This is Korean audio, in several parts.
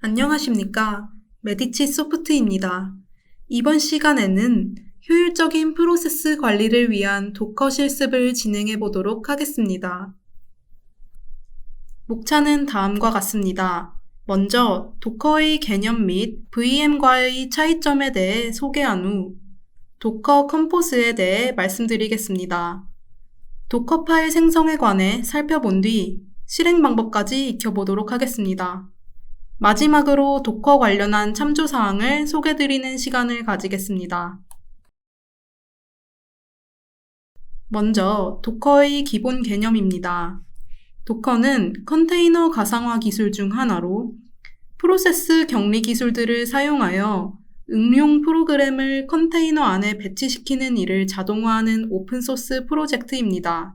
안녕하십니까. 메디치 소프트입니다. 이번 시간에는 효율적인 프로세스 관리를 위한 도커 실습을 진행해 보도록 하겠습니다. 목차는 다음과 같습니다. 먼저 도커의 개념 및 VM과의 차이점에 대해 소개한 후 도커 컴포스에 대해 말씀드리겠습니다. 도커 파일 생성에 관해 살펴본 뒤 실행 방법까지 익혀보도록 하겠습니다. 마지막으로 도커 관련한 참조사항을 소개드리는 시간을 가지겠습니다. 먼저 도커의 기본 개념입니다. 도커는 컨테이너 가상화 기술 중 하나로 프로세스 격리 기술들을 사용하여 응용 프로그램을 컨테이너 안에 배치시키는 일을 자동화하는 오픈소스 프로젝트입니다.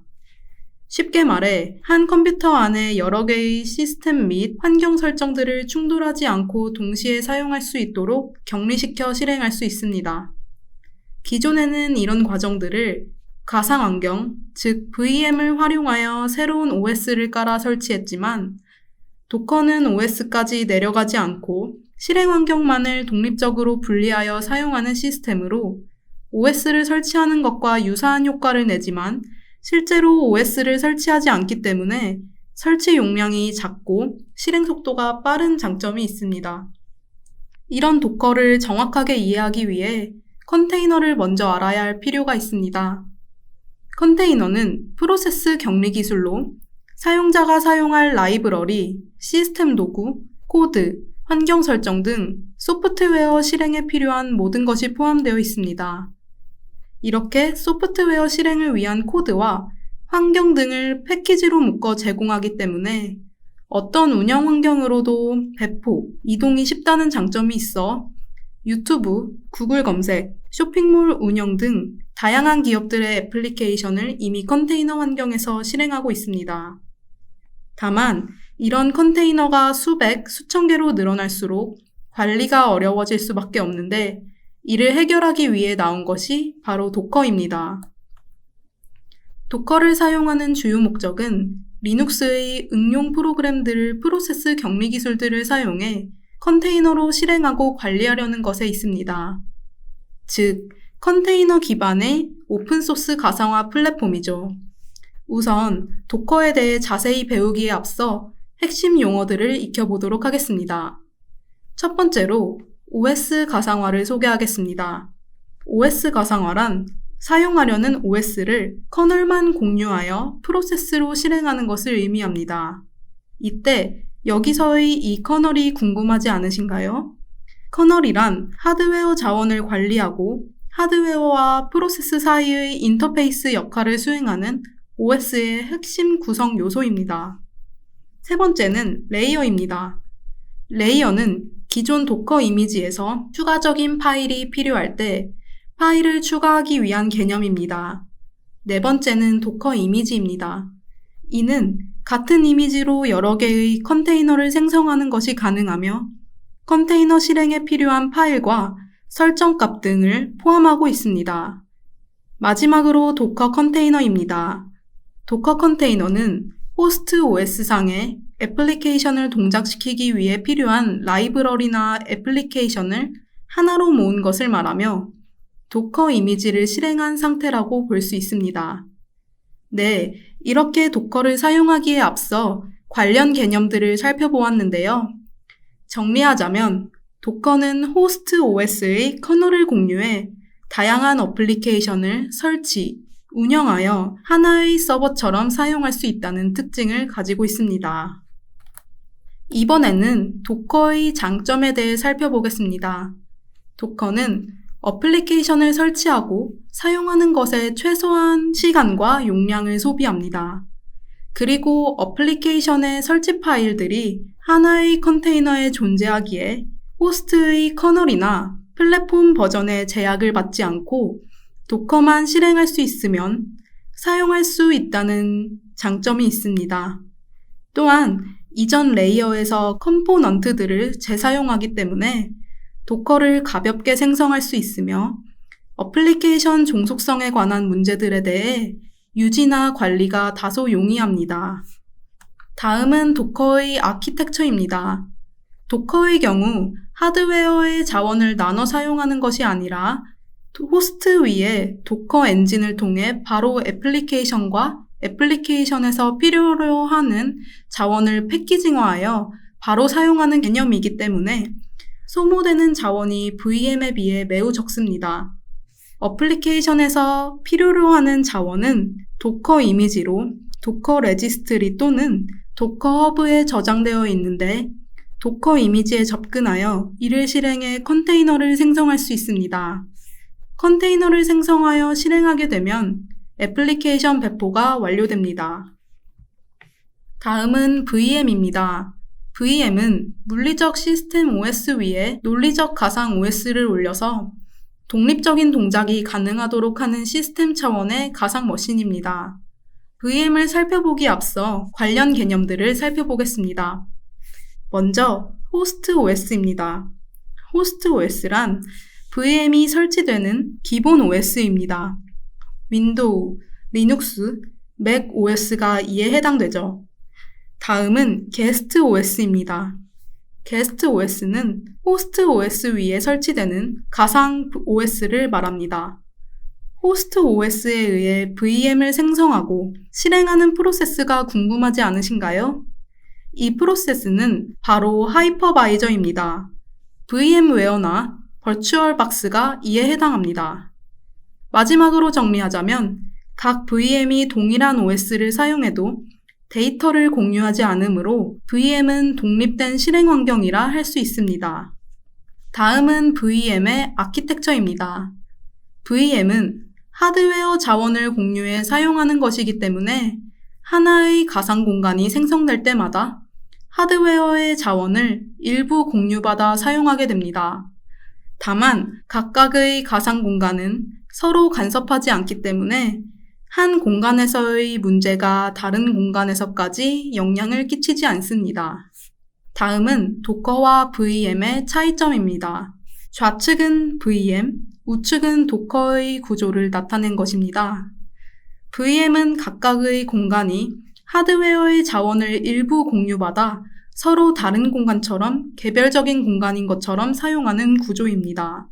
쉽게 말해 한 컴퓨터 안에 여러 개의 시스템 및 환경 설정들을 충돌하지 않고 동시에 사용할 수 있도록 격리시켜 실행할 수 있습니다. 기존에는 이런 과정들을 가상환경, 즉 VM을 활용하여 새로운 OS를 깔아 설치했지만 도커는 OS까지 내려가지 않고 실행 환경만을 독립적으로 분리하여 사용하는 시스템으로 OS를 설치하는 것과 유사한 효과를 내지만 실제로 OS를 설치하지 않기 때문에 설치 용량이 작고 실행 속도가 빠른 장점이 있습니다. 이런 도커를 정확하게 이해하기 위해 컨테이너를 먼저 알아야 할 필요가 있습니다. 컨테이너는 프로세스 격리 기술로 사용자가 사용할 라이브러리, 시스템 도구, 코드, 환경 설정 등 소프트웨어 실행에 필요한 모든 것이 포함되어 있습니다. 이렇게 소프트웨어 실행을 위한 코드와 환경 등을 패키지로 묶어 제공하기 때문에 어떤 운영 환경으로도 배포, 이동이 쉽다는 장점이 있어 유튜브, 구글 검색, 쇼핑몰 운영 등 다양한 기업들의 애플리케이션을 이미 컨테이너 환경에서 실행하고 있습니다. 다만 이런 컨테이너가 수백, 수천 개로 늘어날수록 관리가 어려워질 수밖에 없는데 이를 해결하기 위해 나온 것이 바로 도커입니다. 도커를 사용하는 주요 목적은 리눅스의 응용 프로그램들을 프로세스 격리 기술들을 사용해 컨테이너로 실행하고 관리하려는 것에 있습니다. 즉, 컨테이너 기반의 오픈소스 가상화 플랫폼이죠. 우선 도커에 대해 자세히 배우기에 앞서 핵심 용어들을 익혀보도록 하겠습니다. 첫 번째로 OS 가상화를 소개하겠습니다. OS 가상화란 사용하려는 OS를 커널만 공유하여 프로세스로 실행하는 것을 의미합니다. 이때 여기서의 이 커널이 궁금하지 않으신가요? 커널이란 하드웨어 자원을 관리하고 하드웨어와 프로세스 사이의 인터페이스 역할을 수행하는 OS의 핵심 구성 요소입니다. 세 번째는 레이어입니다. 레이어는 기존 도커 이미지에서 추가적인 파일이 필요할 때 파일을 추가하기 위한 개념입니다. 네 번째는 도커 이미지입니다. 이는 같은 이미지로 여러 개의 컨테이너를 생성하는 것이 가능하며 컨테이너 실행에 필요한 파일과 설정값 등을 포함하고 있습니다. 마지막으로 도커 컨테이너입니다. 도커 컨테이너는 호스트 OS상에 애플리케이션을 동작시키기 위해 필요한 라이브러리나 애플리케이션을 하나로 모은 것을 말하며 도커 이미지를 실행한 상태라고 볼 수 있습니다. 네, 이렇게 도커를 사용하기에 앞서 관련 개념들을 살펴보았는데요. 정리하자면 도커는 호스트 OS의 커널을 공유해 다양한 어플리케이션을 설치, 운영하여 하나의 서버처럼 사용할 수 있다는 특징을 가지고 있습니다. 이번에는 도커의 장점에 대해 살펴보겠습니다. 도커는 어플리케이션을 설치하고 사용하는 것에 최소한 시간과 용량을 소비합니다. 그리고 어플리케이션의 설치 파일들이 하나의 컨테이너에 존재하기에 호스트의 커널이나 플랫폼 버전의 제약을 받지 않고 도커만 실행할 수 있으면 사용할 수 있다는 장점이 있습니다. 또한 이전 레이어에서 컴포넌트들을 재사용하기 때문에 도커를 가볍게 생성할 수 있으며 어플리케이션 종속성에 관한 문제들에 대해 유지나 관리가 다소 용이합니다. 다음은 도커의 아키텍처입니다. 도커의 경우 하드웨어의 자원을 나눠 사용하는 것이 아니라 호스트 위에 도커 엔진을 통해 바로 애플리케이션과 애플리케이션에서 필요로 하는 자원을 패키징화하여 바로 사용하는 개념이기 때문에 소모되는 자원이 VM에 비해 매우 적습니다. 어플리케이션에서 필요로 하는 자원은 도커 이미지로 도커 레지스트리 또는 도커 허브에 저장되어 있는데 도커 이미지에 접근하여 이를 실행해 컨테이너를 생성할 수 있습니다. 컨테이너를 생성하여 실행하게 되면 애플리케이션 배포가 완료됩니다. 다음은 VM입니다. VM은 물리적 시스템 OS 위에 논리적 가상 OS를 올려서 독립적인 동작이 가능하도록 하는 시스템 차원의 가상 머신입니다. VM을 살펴보기 앞서 관련 개념들을 살펴보겠습니다. 먼저 호스트 OS입니다. 호스트 OS란 VM이 설치되는 기본 OS입니다. 윈도우, 리눅스, 맥 OS가 이에 해당되죠. 다음은 게스트 OS입니다. 게스트 OS는 호스트 OS 위에 설치되는 가상 OS를 말합니다. 호스트 OS에 의해 VM을 생성하고 실행하는 프로세스가 궁금하지 않으신가요? 이 프로세스는 바로 하이퍼바이저입니다. VM웨어나 버추얼박스가 이에 해당합니다. 마지막으로 정리하자면 각 VM이 동일한 OS를 사용해도 데이터를 공유하지 않으므로 VM은 독립된 실행 환경이라 할 수 있습니다. 다음은 VM의 아키텍처입니다. VM은 하드웨어 자원을 공유해 사용하는 것이기 때문에 하나의 가상 공간이 생성될 때마다 하드웨어의 자원을 일부 공유받아 사용하게 됩니다. 다만 각각의 가상 공간은 서로 간섭하지 않기 때문에 한 공간에서의 문제가 다른 공간에서까지 영향을 끼치지 않습니다. 다음은 도커와 VM의 차이점입니다. 좌측은 VM, 우측은 도커의 구조를 나타낸 것입니다. VM은 각각의 공간이 하드웨어의 자원을 일부 공유받아 서로 다른 공간처럼 개별적인 공간인 것처럼 사용하는 구조입니다.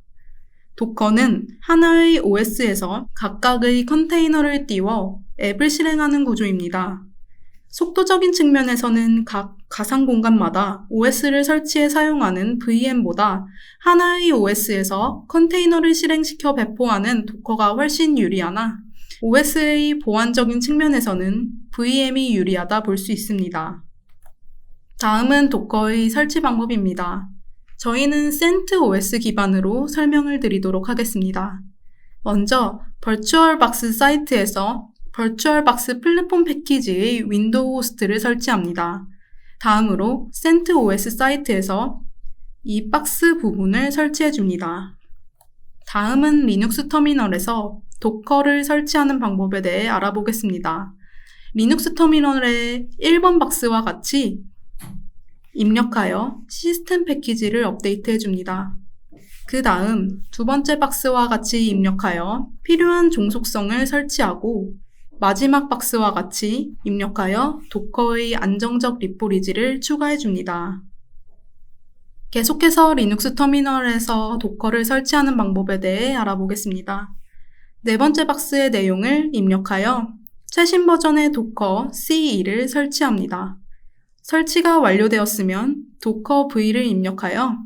도커는 하나의 OS에서 각각의 컨테이너를 띄워 앱을 실행하는 구조입니다. 속도적인 측면에서는 각 가상 공간마다 OS를 설치해 사용하는 VM보다 하나의 OS에서 컨테이너를 실행시켜 배포하는 도커가 훨씬 유리하나 OS의 보안적인 측면에서는 VM이 유리하다 볼 수 있습니다. 다음은 도커의 설치 방법입니다. 저희는 CentOS 기반으로 설명을 드리도록 하겠습니다. 먼저 버추얼박스 사이트에서 버추얼박스 플랫폼 패키지의 윈도우 호스트를 설치합니다. 다음으로 CentOS 사이트에서 이 박스 부분을 설치해 줍니다. 다음은 리눅스 터미널에서 도커를 설치하는 방법에 대해 알아보겠습니다. 리눅스 터미널에 1번 박스와 같이 입력하여 시스템 패키지를 업데이트해 줍니다. 그 다음 두 번째 박스와 같이 입력하여 필요한 종속성을 설치하고 마지막 박스와 같이 입력하여 도커의 안정적 리포리지를 추가해 줍니다. 계속해서 리눅스 터미널에서 도커를 설치하는 방법에 대해 알아보겠습니다. 네 번째 박스의 내용을 입력하여 최신 버전의 도커 CE를 설치합니다. 설치가 완료되었으면 도커 V를 입력하여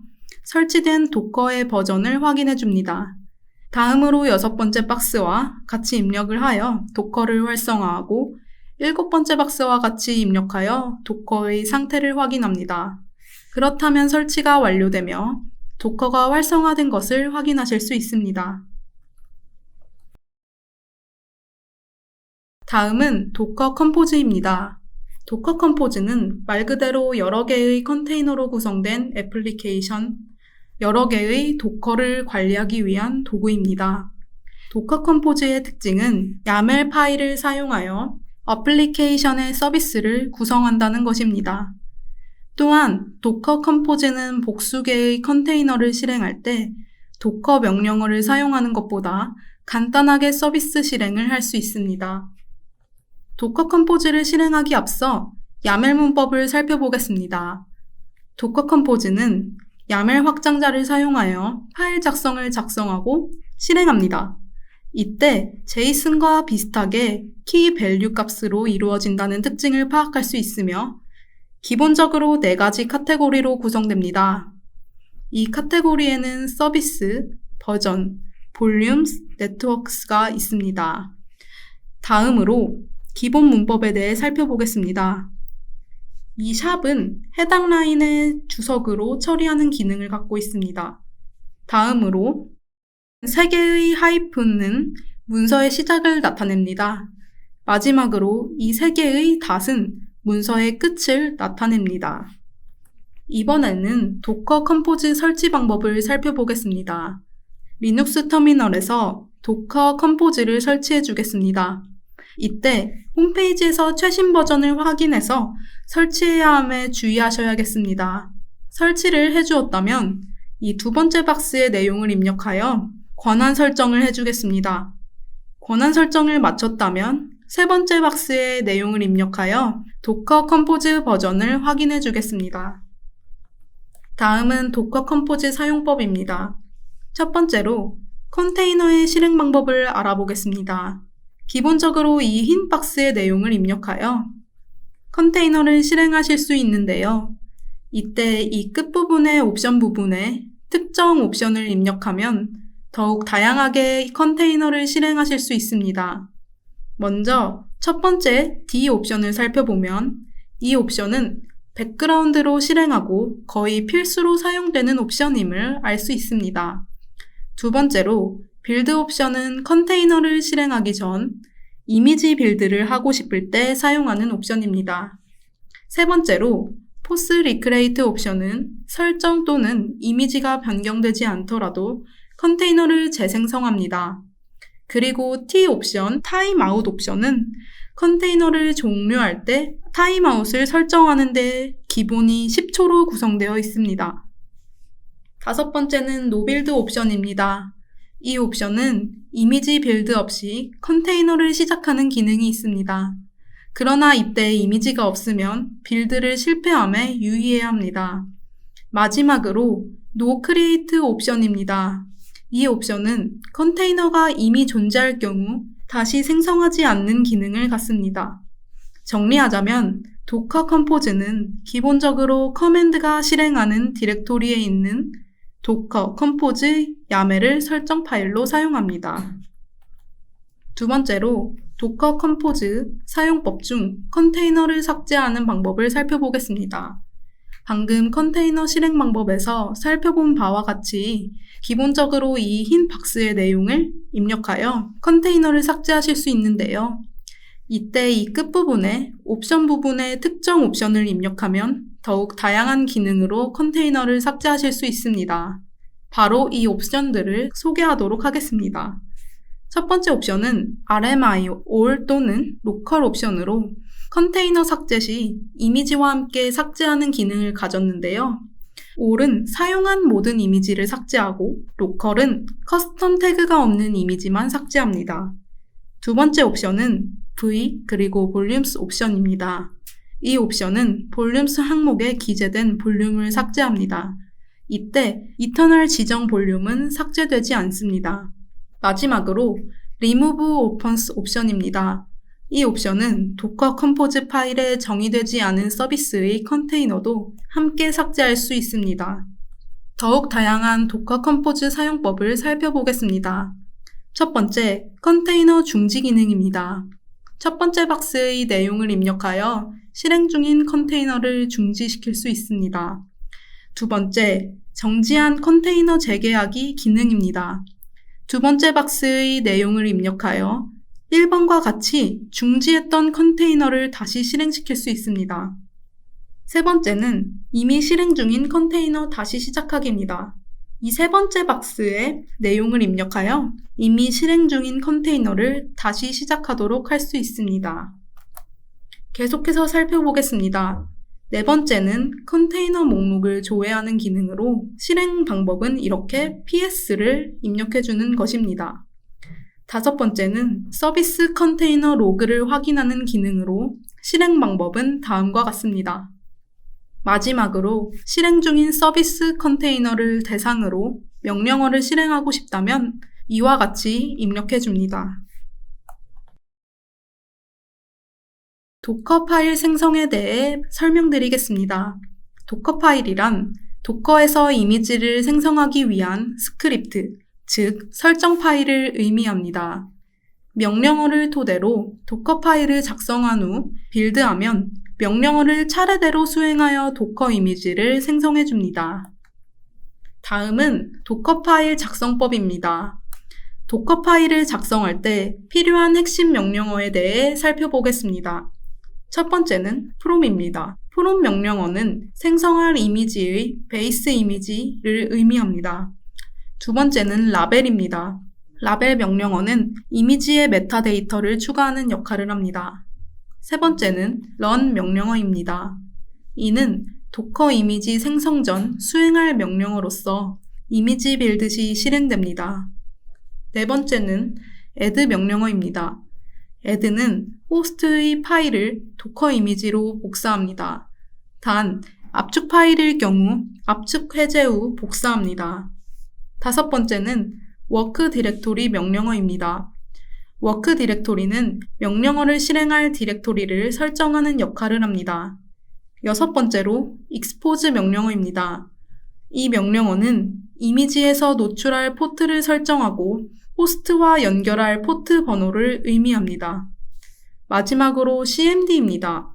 설치된 도커의 버전을 확인해 줍니다. 다음으로 여섯 번째 박스와 같이 입력을 하여 도커를 활성화하고 일곱 번째 박스와 같이 입력하여 도커의 상태를 확인합니다. 그렇다면 설치가 완료되며 도커가 활성화된 것을 확인하실 수 있습니다. 다음은 도커 컴포즈입니다. 도커 컴포즈는 말 그대로 여러 개의 컨테이너로 구성된 애플리케이션, 여러 개의 도커를 관리하기 위한 도구입니다. 도커 컴포즈의 특징은 YAML 파일을 사용하여 어플리케이션의 서비스를 구성한다는 것입니다. 또한 도커 컴포즈는 복수 개의 컨테이너를 실행할 때 도커 명령어를 사용하는 것보다 간단하게 서비스 실행을 할 수 있습니다. 도커 컴포즈를 실행하기 앞서 YAML 문법을 살펴보겠습니다. 도커 컴포즈는 YAML 확장자를 사용하여 파일 작성을 작성하고 실행합니다. 이때 제이슨과 비슷하게 키 밸류 값으로 이루어진다는 특징을 파악할 수 있으며 기본적으로 4가지 카테고리로 구성됩니다. 이 카테고리에는 서비스, 버전, 볼륨스, 네트워크스가 있습니다. 다음으로 기본 문법에 대해 살펴보겠습니다. 이 샵은 해당 라인의 주석으로 처리하는 기능을 갖고 있습니다. 다음으로 3개의 하이픈은 문서의 시작을 나타냅니다. 마지막으로 이 3개의 닷은 문서의 끝을 나타냅니다. 이번에는 도커 컴포즈 설치 방법을 살펴보겠습니다. 리눅스 터미널에서 도커 컴포즈를 설치해 주겠습니다. 이때 홈페이지에서 최신 버전을 확인해서 설치해야 함에 주의하셔야겠습니다. 설치를 해주었다면 이 2번째 박스의 내용을 입력하여 권한 설정을 해주겠습니다. 권한 설정을 마쳤다면 3번째 박스의 내용을 입력하여 도커 컴포즈 버전을 확인해 주겠습니다. 다음은 도커 컴포즈 사용법입니다. 첫 번째로 컨테이너의 실행 방법을 알아보겠습니다. 기본적으로 이 흰 박스의 내용을 입력하여 컨테이너를 실행하실 수 있는데요. 이때 이 끝부분의 옵션 부분에 특정 옵션을 입력하면 더욱 다양하게 컨테이너를 실행하실 수 있습니다. 먼저 첫 번째 D 옵션을 살펴보면 이 옵션은 백그라운드로 실행하고 거의 필수로 사용되는 옵션임을 알 수 있습니다. 두 번째로 빌드 옵션은 컨테이너를 실행하기 전 이미지 빌드를 하고 싶을 때 사용하는 옵션입니다. 세 번째로 포스 리크레이트 옵션은 설정 또는 이미지가 변경되지 않더라도 컨테이너를 재생성합니다. 그리고 T 옵션, 타임아웃 옵션은 컨테이너를 종료할 때 타임아웃을 설정하는데 기본이 10초로 구성되어 있습니다. 다섯 번째는 노빌드 옵션입니다. 이 옵션은 이미지 빌드 없이 컨테이너를 시작하는 기능이 있습니다. 그러나 이때 이미지가 없으면 빌드를 실패함에 유의해야 합니다. 마지막으로 No Create 옵션입니다. 이 옵션은 컨테이너가 이미 존재할 경우 다시 생성하지 않는 기능을 갖습니다. 정리하자면 도커 컴포즈는 기본적으로 커맨드가 실행하는 디렉토리에 있는 도커 컴포즈 YAML을 설정 파일로 사용합니다. 두 번째로 도커 컴포즈 사용법 중 컨테이너를 삭제하는 방법을 살펴보겠습니다. 방금 컨테이너 실행 방법에서 살펴본 바와 같이 기본적으로 이 흰 박스의 내용을 입력하여 컨테이너를 삭제하실 수 있는데요. 이때 이 끝부분에 옵션 부분에 특정 옵션을 입력하면 더욱 다양한 기능으로 컨테이너를 삭제하실 수 있습니다. 바로 이 옵션들을 소개하도록 하겠습니다. 첫 번째 옵션은 RMI, All 또는 로컬 옵션으로 컨테이너 삭제 시 이미지와 함께 삭제하는 기능을 가졌는데요. All은 사용한 모든 이미지를 삭제하고 로컬은 커스텀 태그가 없는 이미지만 삭제합니다. 두 번째 옵션은 V 그리고 볼륨스 옵션입니다. 이 옵션은 볼륨스 항목에 기재된 볼륨을 삭제합니다. 이때 이터널 지정 볼륨은 삭제되지 않습니다. 마지막으로 Remove Opens 옵션입니다. 이 옵션은 도커 컴포즈 파일에 정의되지 않은 서비스의 컨테이너도 함께 삭제할 수 있습니다. 더욱 다양한 도커 컴포즈 사용법을 살펴보겠습니다. 첫 번째, 컨테이너 중지 기능입니다. 첫 번째 박스의 내용을 입력하여 실행 중인 컨테이너를 중지시킬 수 있습니다. 두 번째, 정지한 컨테이너 재개하기 기능입니다. 두 번째 박스의 내용을 입력하여 1번과 같이 중지했던 컨테이너를 다시 실행시킬 수 있습니다. 세 번째는 이미 실행 중인 컨테이너 다시 시작하기입니다. 이 세 번째 박스에 내용을 입력하여 이미 실행 중인 컨테이너를 다시 시작하도록 할 수 있습니다. 계속해서 살펴보겠습니다. 네 번째는 컨테이너 목록을 조회하는 기능으로 실행 방법은 이렇게 PS를 입력해주는 것입니다. 다섯 번째는 서비스 컨테이너 로그를 확인하는 기능으로 실행 방법은 다음과 같습니다. 마지막으로 실행 중인 서비스 컨테이너를 대상으로 명령어를 실행하고 싶다면 이와 같이 입력해 줍니다. 도커 파일 생성에 대해 설명드리겠습니다. 도커 파일이란 도커에서 이미지를 생성하기 위한 스크립트, 즉 설정 파일을 의미합니다. 명령어를 토대로 도커 파일을 작성한 후 빌드하면 명령어를 차례대로 수행하여 도커 이미지를 생성해 줍니다. 다음은 도커 파일 작성법입니다. 도커 파일을 작성할 때 필요한 핵심 명령어에 대해 살펴보겠습니다. 첫 번째는 from입니다. from 명령어는 생성할 이미지의 베이스 이미지를 의미합니다. 두 번째는 라벨입니다. 라벨 명령어는 이미지의 메타데이터를 추가하는 역할을 합니다. 세 번째는 run 명령어입니다. 이는 도커 이미지 생성 전 수행할 명령어로서 이미지 빌드 시 실행됩니다. 네 번째는 add 명령어입니다. add는 호스트의 파일을 도커 이미지로 복사합니다. 단, 압축 파일일 경우 압축 해제 후 복사합니다. 다섯 번째는 워크 디렉토리 명령어입니다. 워크 디렉토리는 명령어를 실행할 디렉토리를 설정하는 역할을 합니다. 여섯 번째로 expose 명령어입니다. 이 명령어는 이미지에서 노출할 포트를 설정하고 호스트와 연결할 포트 번호를 의미합니다. 마지막으로 cmd입니다.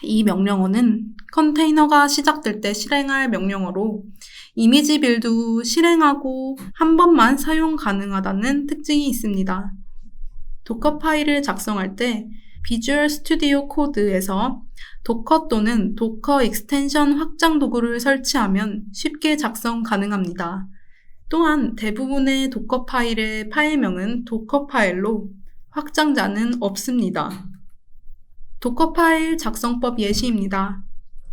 이 명령어는 컨테이너가 시작될 때 실행할 명령어로 이미지 빌드 후 실행하고 한 번만 사용 가능하다는 특징이 있습니다. 도커 파일을 작성할 때 비주얼 스튜디오 코드에서 도커 또는 도커 익스텐션 확장 도구를 설치하면 쉽게 작성 가능합니다. 또한 대부분의 도커 파일의 파일명은 도커 파일로 확장자는 없습니다. 도커 파일 작성법 예시입니다.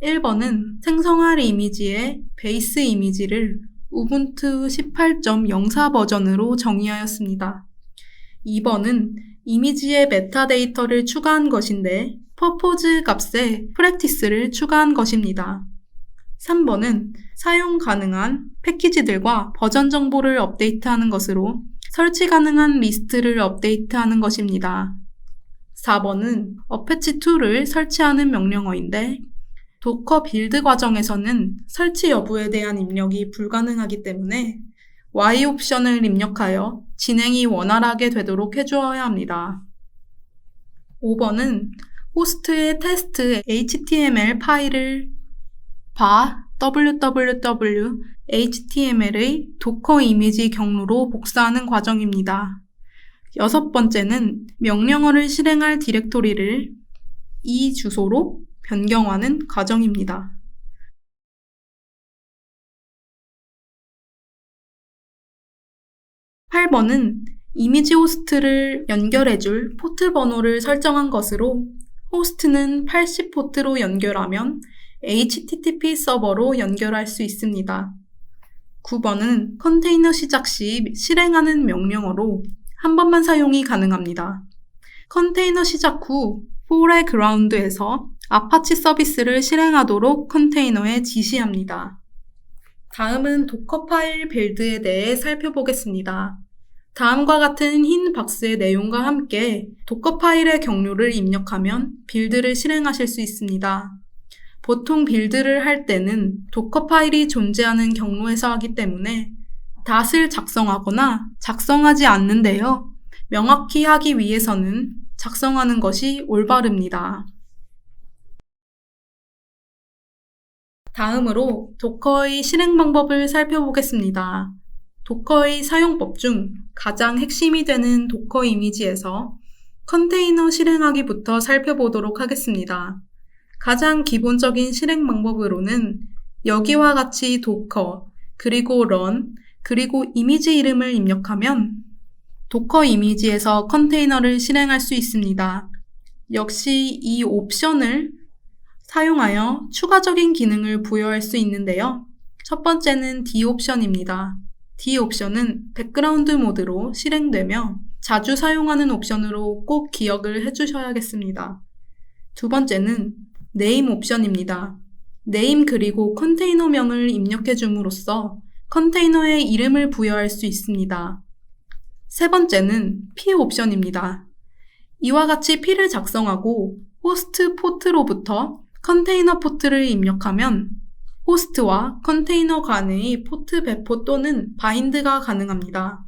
1번은 생성할 이미지의 베이스 이미지를 우분투 18.04 버전으로 정의하였습니다. 2번은 이미지의 메타데이터를 추가한 것인데 purpose 값에 practice를 추가한 것입니다. 3번은 사용 가능한 패키지들과 버전 정보를 업데이트하는 것으로 설치 가능한 리스트를 업데이트하는 것입니다. 4번은 apache2를 설치하는 명령어인데 도커 빌드 과정에서는 설치 여부에 대한 입력이 불가능하기 때문에 Y 옵션을 입력하여 진행이 원활하게 되도록 해주어야 합니다. 5번은 호스트의 테스트 HTML 파일을 www html의 도커 이미지 경로로 복사하는 과정입니다. 여섯 번째는 명령어를 실행할 디렉토리를 이 주소로 변경하는 과정입니다. 8번은 이미지 호스트를 연결해줄 포트 번호를 설정한 것으로 호스트는 80포트로 연결하면 HTTP 서버로 연결할 수 있습니다. 9번은 컨테이너 시작 시 실행하는 명령어로 한 번만 사용이 가능합니다. 컨테이너 시작 후 foreground에서 아파치 서비스를 실행하도록 컨테이너에 지시합니다. 다음은 도커 파일 빌드에 대해 살펴보겠습니다. 다음과 같은 흰 박스의 내용과 함께 도커 파일의 경로를 입력하면 빌드를 실행하실 수 있습니다. 보통 빌드를 할 때는 도커 파일이 존재하는 경로에서 하기 때문에 닷을 작성하거나 작성하지 않는데요. 명확히 하기 위해서는 작성하는 것이 올바릅니다. 다음으로 도커의 실행 방법을 살펴보겠습니다. 도커의 사용법 중 가장 핵심이 되는 도커 이미지에서 컨테이너 실행하기부터 살펴보도록 하겠습니다. 가장 기본적인 실행 방법으로는 여기와 같이 도커, 그리고 run, 그리고 이미지 이름을 입력하면 도커 이미지에서 컨테이너를 실행할 수 있습니다. 역시 이 옵션을 사용하여 추가적인 기능을 부여할 수 있는데요. 첫 번째는 D 옵션입니다. D 옵션은 백그라운드 모드로 실행되며 자주 사용하는 옵션으로 꼭 기억을 해주셔야겠습니다. 두 번째는 Name 옵션입니다. name 그리고 컨테이너명을 입력해 줌으로써 컨테이너에 이름을 부여할 수 있습니다. 세 번째는 p 옵션입니다. 이와 같이 p를 작성하고 호스트 포트로부터 컨테이너 포트를 입력하면 호스트와 컨테이너 간의 포트 배포 또는 바인드가 가능합니다.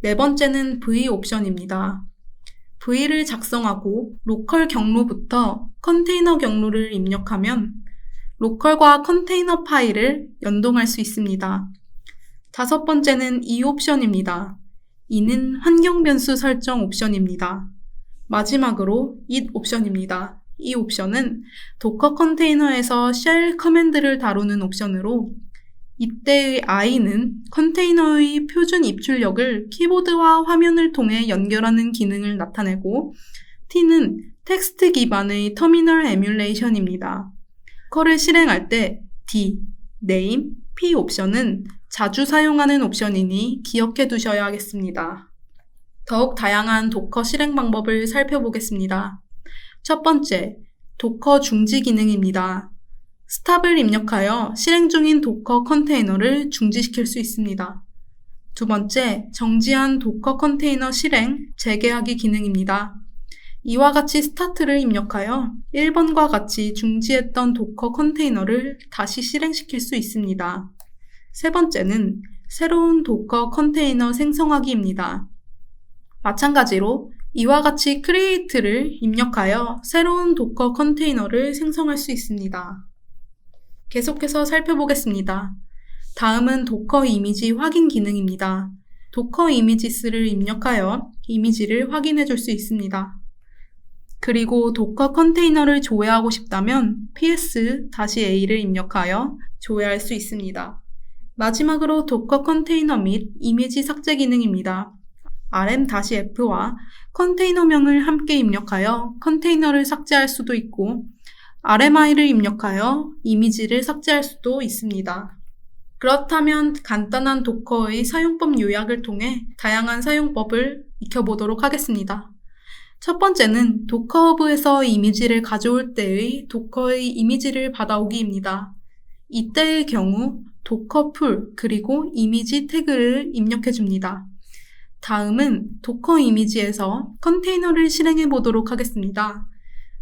네 번째는 v 옵션입니다. v를 작성하고 로컬 경로부터 컨테이너 경로를 입력하면 로컬과 컨테이너 파일을 연동할 수 있습니다. 다섯 번째는 e 옵션입니다. e는 환경 변수 설정 옵션입니다. 마지막으로 it 옵션입니다. 이 옵션은 도커 컨테이너에서 쉘 커맨드를 다루는 옵션으로 이때의 i는 컨테이너의 표준 입출력을 키보드와 화면을 통해 연결하는 기능을 나타내고 t는 텍스트 기반의 터미널 에뮬레이션입니다. 도커를 실행할 때 d, name, p 옵션은 자주 사용하는 옵션이니 기억해 두셔야 하겠습니다. 더욱 다양한 도커 실행 방법을 살펴보겠습니다. 첫 번째, 도커 중지 기능입니다. 스탑을 입력하여 실행 중인 도커 컨테이너를 중지시킬 수 있습니다. 두 번째, 정지한 도커 컨테이너 실행, 재개하기 기능입니다. 이와 같이 스타트를 입력하여 1번과 같이 중지했던 도커 컨테이너를 다시 실행시킬 수 있습니다. 세 번째는 새로운 도커 컨테이너 생성하기입니다. 마찬가지로 이와 같이 create를 입력하여 새로운 도커 컨테이너를 생성할 수 있습니다. 계속해서 살펴보겠습니다. 다음은 도커 이미지 확인 기능입니다. 도커 이미지스를 입력하여 이미지를 확인해 줄 수 있습니다. 그리고 도커 컨테이너를 조회하고 싶다면 ps-a를 입력하여 조회할 수 있습니다. 마지막으로 도커 컨테이너 및 이미지 삭제 기능입니다. rm-f와 컨테이너명을 함께 입력하여 컨테이너를 삭제할 수도 있고 rmi를 입력하여 이미지를 삭제할 수도 있습니다. 그렇다면 간단한 도커의 사용법 요약을 통해 다양한 사용법을 익혀보도록 하겠습니다. 첫 번째는 도커 허브에서 이미지를 가져올 때의 도커의 이미지를 받아오기입니다. 이때의 경우 도커 풀 그리고 이미지 태그를 입력해 줍니다. 다음은 도커 이미지에서 컨테이너를 실행해 보도록 하겠습니다.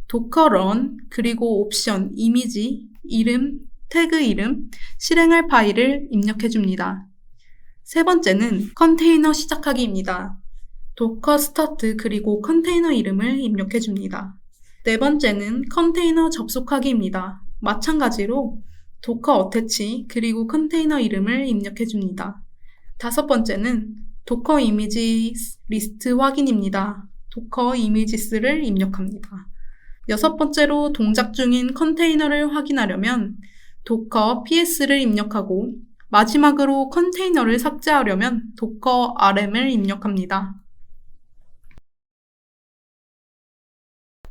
도커 런 그리고 옵션 이미지 이름 태그 이름 실행할 파일을 입력해 줍니다. 세 번째는 컨테이너 시작하기입니다. 도커 스타트 그리고 컨테이너 이름을 입력해 줍니다. 네 번째는 컨테이너 접속하기입니다. 마찬가지로 도커 어태치 그리고 컨테이너 이름을 입력해 줍니다. 다섯 번째는 도커 이미지 리스트 확인입니다. 도커 이미지스를 입력합니다. 여섯 번째로 동작 중인 컨테이너를 확인하려면 도커 ps를 입력하고 마지막으로 컨테이너를 삭제하려면 도커 rm을 입력합니다.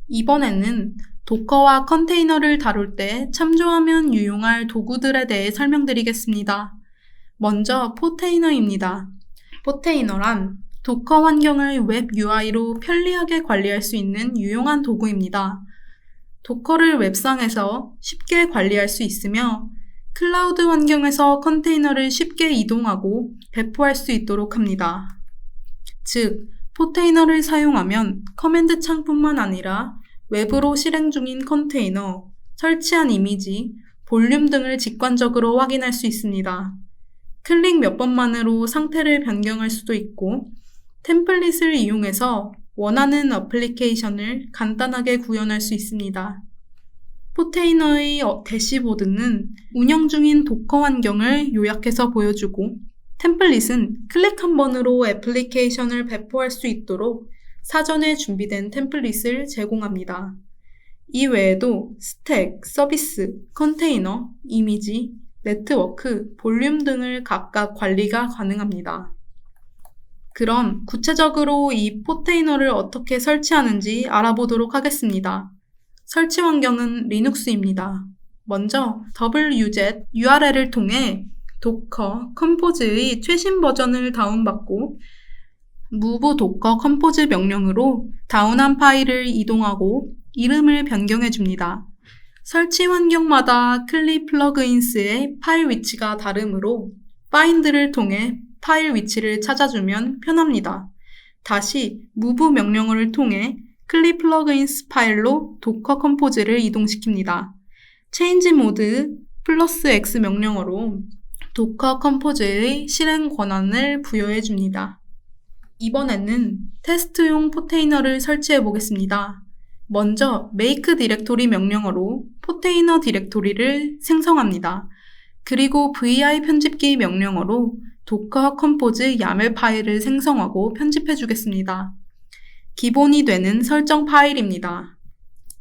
이번에는 도커와 컨테이너를 다룰 때 참조하면 유용할 도구들에 대해 설명드리겠습니다. 먼저 포테이너입니다. 포테이너란 도커 환경을 웹 UI로 편리하게 관리할 수 있는 유용한 도구입니다. 도커를 웹상에서 쉽게 관리할 수 있으며 클라우드 환경에서 컨테이너를 쉽게 이동하고 배포할 수 있도록 합니다. 즉, 포테이너를 사용하면 커맨드 창뿐만 아니라 웹으로 실행 중인 컨테이너, 설치한 이미지, 볼륨 등을 직관적으로 확인할 수 있습니다. 클릭 몇 번만으로 상태를 변경할 수도 있고 템플릿을 이용해서 원하는 어플리케이션을 간단하게 구현할 수 있습니다. 포테이너의 대시보드는 운영 중인 도커 환경을 요약해서 보여주고 템플릿은 클릭 한 번으로 애플리케이션을 배포할 수 있도록 사전에 준비된 템플릿을 제공합니다. 이 외에도 스택, 서비스, 컨테이너, 이미지, 네트워크, 볼륨 등을 각각 관리가 가능합니다. 그럼 구체적으로 이 포테이너를 어떻게 설치하는지 알아보도록 하겠습니다. 설치 환경은 리눅스입니다. 먼저 wget URL을 통해 도커 컴포즈의 최신 버전을 다운받고 move docker compose 명령으로 다운한 파일을 이동하고 이름을 변경해 줍니다. 설치 환경마다 클립 플러그인스의 파일 위치가 다르므로 find를 통해 파일 위치를 찾아주면 편합니다. 다시 move 명령어를 통해 클립 플러그인스 파일로 도커 컴포즈를 이동시킵니다. change mode +x 명령어로 도커 컴포즈의 실행 권한을 부여해 줍니다. 이번에는 테스트용 포테이너를 설치해 보겠습니다. 먼저 make 디렉토리 명령어로 포테이너 디렉토리를 생성합니다. 그리고 vi 편집기 명령어로 도커 컴포즈 YAML 파일을 생성하고 편집해 주겠습니다. 기본이 되는 설정 파일입니다.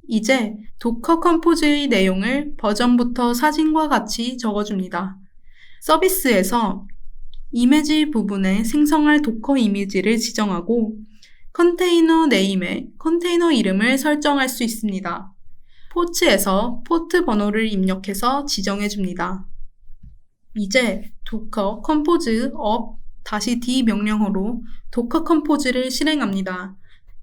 이제 도커 컴포즈의 내용을 버전부터 사진과 같이 적어줍니다. 서비스에서 이미지 부분에 생성할 도커 이미지를 지정하고 컨테이너 네임에 컨테이너 이름을 설정할 수 있습니다. 포츠에서 포트 번호를 입력해서 지정해 줍니다. 이제 도커 컴포즈 up-d 명령어로 도커 컴포즈를 실행합니다.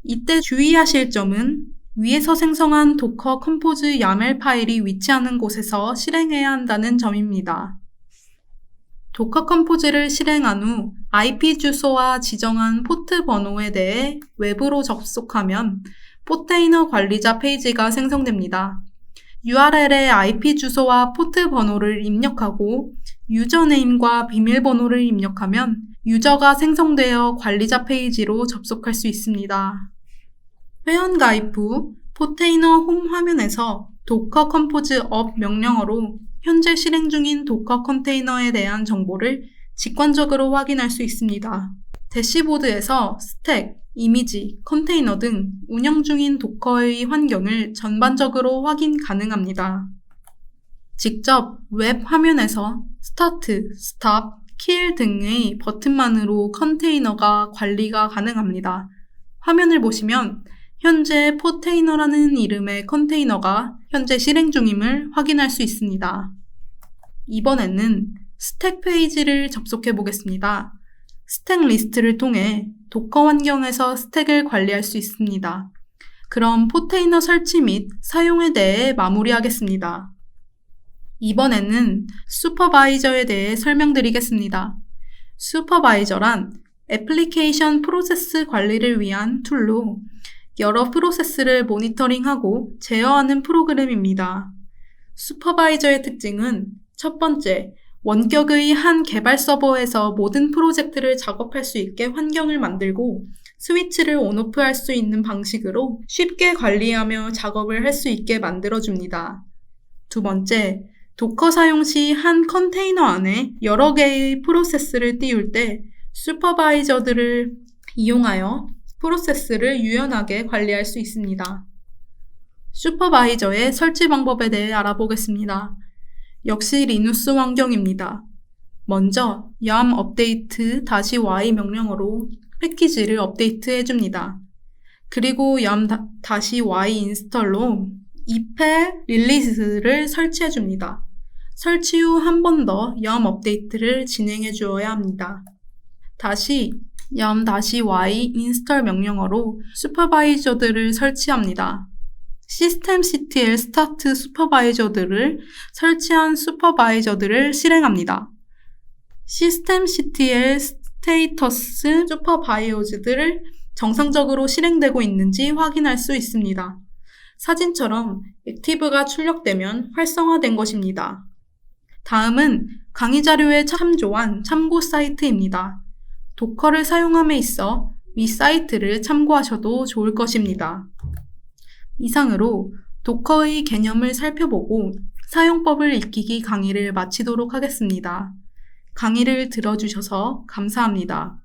이때 주의하실 점은 위에서 생성한 도커 컴포즈 YAML 파일이 위치하는 곳에서 실행해야 한다는 점입니다. 도커 컴포즈를 실행한 후 IP 주소와 지정한 포트 번호에 대해 웹으로 접속하면 포테이너 관리자 페이지가 생성됩니다. URL에 IP 주소와 포트 번호를 입력하고 유저네임과 비밀번호를 입력하면 유저가 생성되어 관리자 페이지로 접속할 수 있습니다. 회원 가입 후 포테이너 홈 화면에서 도커 컴포즈 up 명령어로 현재 실행 중인 도커 컨테이너에 대한 정보를 직관적으로 확인할 수 있습니다. 대시보드에서 스택, 이미지, 컨테이너 등 운영 중인 도커의 환경을 전반적으로 확인 가능합니다. 직접 웹 화면에서 스타트, 스탑, 킬 등의 버튼만으로 컨테이너가 관리가 가능합니다. 화면을 보시면 현재 포테이너라는 이름의 컨테이너가 현재 실행 중임을 확인할 수 있습니다. 이번에는 스택 페이지를 접속해 보겠습니다. 스택 리스트를 통해 도커 환경에서 스택을 관리할 수 있습니다. 그럼 포테이너 설치 및 사용에 대해 마무리하겠습니다. 이번에는 슈퍼바이저에 대해 설명드리겠습니다. 슈퍼바이저란 애플리케이션 프로세스 관리를 위한 툴로 여러 프로세스를 모니터링하고 제어하는 프로그램입니다. 슈퍼바이저의 특징은 첫 번째, 원격의 한 개발 서버에서 모든 프로젝트를 작업할 수 있게 환경을 만들고 스위치를 온오프할 수 있는 방식으로 쉽게 관리하며 작업을 할 수 있게 만들어줍니다. 두 번째, 도커 사용 시 한 컨테이너 안에 여러 개의 프로세스를 띄울 때 슈퍼바이저들을 이용하여 프로세스를 유연하게 관리할 수 있습니다. 슈퍼바이저의 설치 방법에 대해 알아보겠습니다. 역시 리눅스 환경입니다. 먼저 yam update -y 명령어로 패키지를 업데이트 해줍니다. 그리고 yam -y 인스톨로 ip에 릴리스를 설치해줍니다. 설치 후 한 번 더 yam 업데이트를 진행해 주어야 합니다. 다시 yam -y 인스톨 명령어로 슈퍼바이저들을 설치합니다. systemctl start 슈퍼바이저들을 설치한 슈퍼바이저들을 실행합니다. systemctl status 슈퍼바이저들을 정상적으로 실행되고 있는지 확인할 수 있습니다. 사진처럼 액티브가 출력되면 활성화된 것입니다. 다음은 강의 자료에 참조한 참고 사이트입니다. 도커를 사용함에 있어 위 사이트를 참고하셔도 좋을 것입니다. 이상으로 도커의 개념을 살펴보고 사용법을 익히기 강의를 마치도록 하겠습니다. 강의를 들어주셔서 감사합니다.